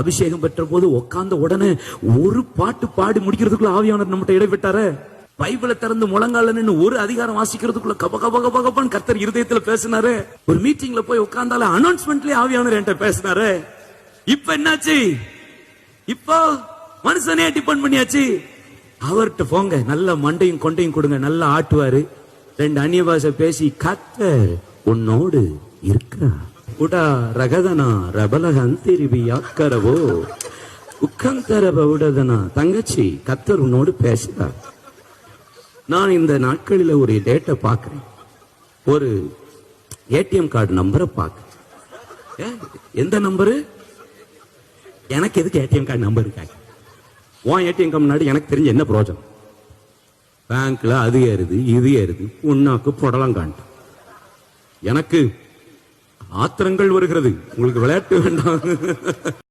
அபிஷேகம் பெற்ற போது உட்கார்ந்த உடனே ஒரு பாட்டு பாடி முடிக்கிறதுக்குள்ள ஆவியானவர் நம்மகிட்ட இடைப்பட்டாரு. பைபிளை திறந்து முழங்கால நின்னு ஒரு அதிகாரம் வாசிக்கிறதுக்குள்ள கப கப கப கபன்னு கர்த்தர் இருதயத்துல பேசினாரு. ஒரு மீட்டிங்ல போய் உட்கார்ந்தால அனௌன்ஸ்மெண்ட்லயே ஆவியானவர் என்கிட்ட பேசினாரு. இப்ப என்னாச்சு? இப்போ மனுஷனே டிபெண்ட் பண்ணியாச்சு. அவர்கிட்ட போங்க, நல்ல மண்டையும் கொண்டையும் கொடுங்க, நல்லா ஆட்டுவாரு. 2 அந்நிய பாஷை பேசி கர்த்தர் உன்னோடு இருக்கிறார். உடா ரகதனா ரபலகந்திரிபி யாக்கரவோ உக்கந்தரப உடதனா. தங்கச்சி, கர்த்தர் உன்னோடு பேசுறார். நான் இந்த நாட்களில் ஒரு டேட்டை பார்க்கிறேன், ஒரு ஏடிஎம் கார்டு நம்பரை பார்க்கிறேன். எந்த நம்பரு? எனக்கு எதுக்கு ஏடிஎம் கார்டு நம்பர் இருக்காங்க? உன் ஏடிஎம் கார்டு முன்னாடி எனக்கு தெரிஞ்ச என்ன பிரோஜனம்? பேங்க்ல அது ஏறுது இது ஏறுது, உன்னாக்கு புடலாம் காண்டு. எனக்கு ஆத்திரங்கள் வருகிறது. உங்களுக்கு விளையாட்டு வேண்டாம்.